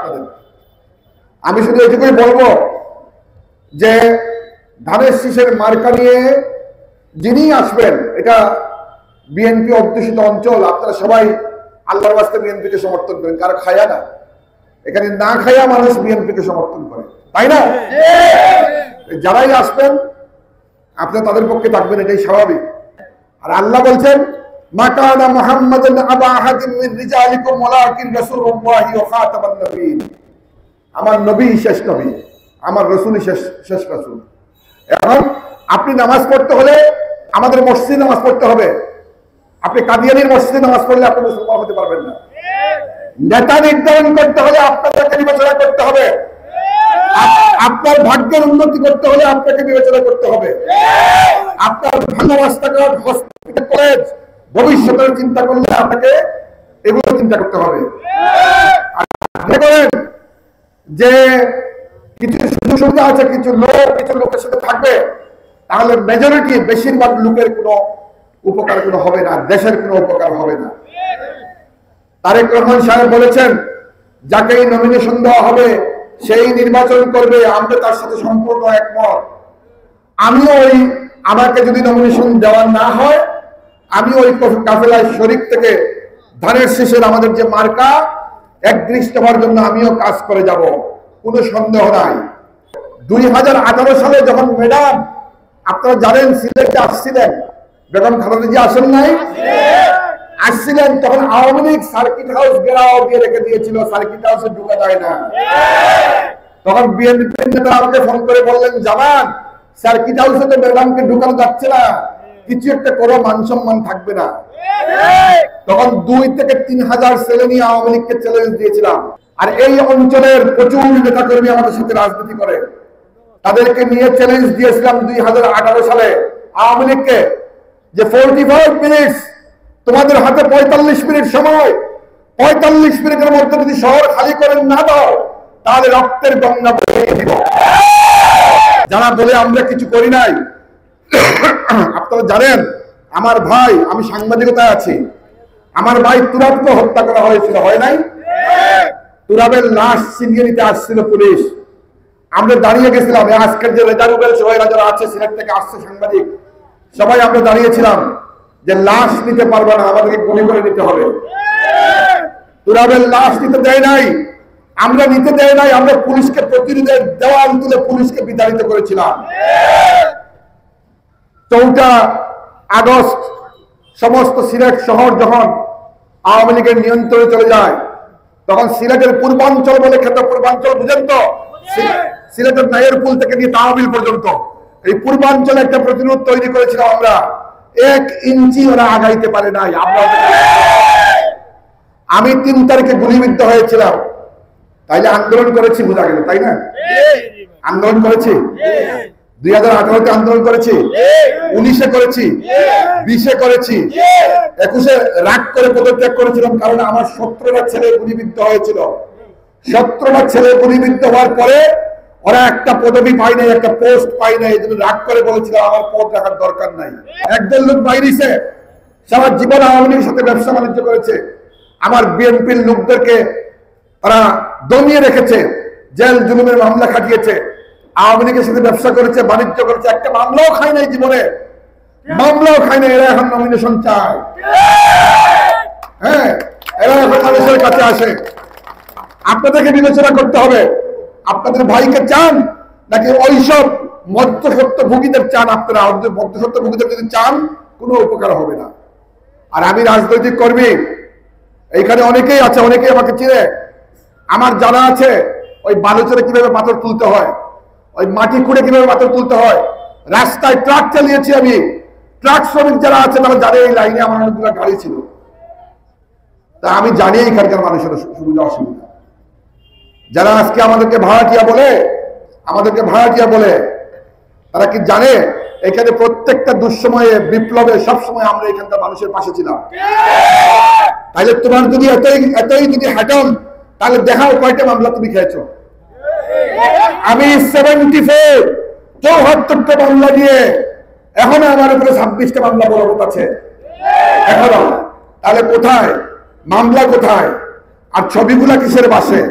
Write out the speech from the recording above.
আপনাদের। আমি শুধু এটুকুই বলবো যে ধানের শীষের মার্কা নিয়ে যিনি আসবেন, এটা বিএনপি অধ্যুষিত অঞ্চল, আপনারা সবাই আল্লাহর ওয়াস্তে বিএনপিকে সমর্থন করেন, কারো খায়া না, এখানে না খায়া মানুষ বিএনপিকে সমর্থন করে, তাই না? যারাই আসবেন আপনারা তাদের পক্ষে থাকবেন, এটাই স্বাভাবিক। আর আল্লাহ বলছেন মা কানা মুহাম্মাদুন আবা আহাদিন মিন রিজালিকুম ওয়ালাকিন রাসূলুল্লাহি ওয়া খাতামান নবিয়্যিন। আমার নবী শেষ নবী, আমার রাসূলই শেষ রাসূল। এখন আপনি নামাজ পড়তে হলে আমাদের মসজিদে নামাজ পড়তে হবে। আপনি কাদিয়ানীর মসজিদে নামাজ পড়লে আপনি মুসলমান হতে পারবেন না। নেতা নির্ধারণ করতে হলে আপনাকে বিবেচনা করতে হবে। আপনার ভাগ্যের উন্নতি করতে হলে আপনাকে বিবেচনা করতে হবে। আপনার ভালো রাস্তাঘাট, হসপিটাল, কলেজ, ভবিষ্যতের চিন্তা করলে আপনাকে এগুলো চিন্তা করতে হবে। যে কিছু সুযোগ সুবিধা আছে, কিছু লোকের সাথে থাকবে, তাহলে মেজরিটি বেশিরভাগ লোকের কোনো উপকার কোনো হবে না, দেশের কোনো উপকার হবে না। তারেক রহমান সাহেব বলেছেন যাকেই নমিনেশন দেওয়া হবে সেই নির্বাচন করবে, আমরা তার সাথে সম্পূর্ণ একমত। আমিও আমাকে যদি নমিনেশন দেওয়া না হয়, আমি ওই কাফেলায় শরীক থেকে ধানের শীষের আমাদের যে মার্কা একদৃষ্ট হওয়ার জন্য আমিও কাজ করে যাব, কোনো সন্দেহ নাই। 2018 সালে যখন ম্যাডাম আপনারা জানেন সিলেটে আসছিলেন, বেগম খালেদা জিয়া আসেন নাই, আসছিলেন, তখন আওয়ামী লীগ সার্কিট হাউস ঘেরাও দিয়ে রেখে দিয়েছিল, সার্কিট হাউসে ঢুকা যায় না। তখন বিএনপি নেতা আমাকে ফোন করে বললেন জামান সার্কিট হাউসে তো ম্যাডামকে ঢুকানো যাচ্ছে না, কিছু একটা করো, মান সম্মান থাকবে না। তখন 2 থেকে 3 হাজার ছেলে নিয়ে আওয়ামী লীগকে চ্যালেঞ্জ দিয়েছিলাম। আর এই অঞ্চলের প্রচুর নেতা কর্মী আমাদের সাথে রাজনীতি করে, তাদেরকে নিয়ে চ্যালেঞ্জ দিয়েছিলাম 2018 সালে আওয়ামী লীগকে যে 45 মিনিট তোমাদের হাতে 45 মিনিট সময়, 45 মিনিটের মধ্যে যদি শহর খালি করে না দাও তাহলে রক্তের গঙ্গা বহিয়ে দিব। যারা বলে আমরা কিছু করি নাই, আপনারা জানেন আমার ভাই, আমি সাংবাদিকতায় আছি, আমার ভাই তুরাবকে হত্যা করা হয়েছিল, হয় নাই? তুরাবের লাশ ছিনিয়ে নিতে আসছিল পুলিশ, আমরা দাঁড়িয়ে গেছিলাম। আজকের যে রেজারুবেল সবাইরা যারা আছে সিলেট থেকে আসছে সাংবাদিক, সবাই আমরা দাঁড়িয়েছিলাম যে লাশ নিতে পারবে না, আমাদেরকে গুলি করে নিতে হবে। তুরাবের লাশ নিতে দেয় নাই, আমরা নিতে দেয় নাই, আমরা পুলিশকে প্রতিরোধের দেওয়াল তুলে পুলিশকে বিতাড়িত করেছিলাম। 4 আগস্ট সমস্ত সিলেট শহর যখন আওয়ামী লীগের নিয়ন্ত্রণে চলে যায়, তখন সিলেটের পূর্বাঞ্চল বলে খ্যাত, পূর্বাঞ্চল বুঝেন তো, সিলেটের নাইরপুল থেকে নিয়ে তাহবিল পর্যন্ত এই পূর্বাঞ্চলে একটা প্রতিরোধ তৈরি করেছিলাম আমরা। 1 ইঞ্চি ওরা আগাইতে পারে নাই। আমি 3 তারিখে গুলিবিদ্ধ হয়েছিলাম, তাইলে আন্দোলন করেছি বোঝা গেল, তাই না? আন্দোলন করেছি, 2018-তে আন্দোলন করেছি, 19-এ করেছি, 20-এ করেছি, 21-এ রাগ করে পদত্যাগ করেছিলাম, কারণ আমার 17টা ছেলে গুলিবিদ্ধ হয়েছিল। 17টা ছেলে গুলিবিদ্ধ হওয়ার পরে ওরা একটা পদবি পাই নাই, একটা পোস্ট পাই নাই, এই জন্য রাগ করে বলেছিল আমার পদ রাখার দরকার নাই। একদল লোক বাইরেছে, সারা জীবন আওয়ামী লীগের সাথে ব্যবসা বাণিজ্য করেছে, আমার বিএনপির লোকদেরকে ওরা দমিয়ে রেখেছে, জেল জুলুমের মামলা খাটিয়েছে, আওয়ামী লীগের সাথে ব্যবসা করেছে, বাণিজ্য করেছে, একটা মামলাও খায় নাই জীবনে, মামলাও খায় নাই। এরা এখন নমিনেশন চায়, হ্যাঁ, এরা এখন মানুষের কাছে আসে। আপনাদেরকে বিবেচনা করতে হবে, আপনাদের ভাইকে চান নাকি ওইসব মধ্যস্বত্বভোগীদের চান? আপনারা মধ্যস্বত্বভোগীদের যদি চান কোনো উপকার হবে না। আর আমি রাজনৈতিক কর্মী, এইখানে অনেকেই আছে, অনেকেই আমাকে চিনে, আমার জানা আছে ওই বালুচরে কিভাবে পাথর তুলতে হয়, ওই মাটি খুঁড়ে কিভাবে পাথর তুলতে হয়, রাস্তায় ট্রাক চালিয়েছি আমি। ট্রাক শ্রমিক যারা আছে তারা জানে এই লাইনে আমার অনেকগুলো গাড়ি ছিল, তা আমি জানি এখানকার মানুষের সুবিধা অসুবিধা। যারা আজকে আমাদেরকে ভাড়াটিয়া বলে, তারা কি জানে এখানে প্রত্যেকটা দুঃসময়ে, বিপ্লবে সবসময় আমরা এখানকার মানুষের পাশে ছিলাম। তাহলে তোমার যদি এতই যদি হ্যাটন, তাহলে দেখাও কয়টা মামলা তুমি খেয়েছো। আমি 74টা মামলা দিয়ে এখনো আমার উপরে 26টা মামলা বলবৎ আছে এখনো। তাহলে কোথায় মামলা, কোথায়? আর ছবিগুলা কিসের বাসে?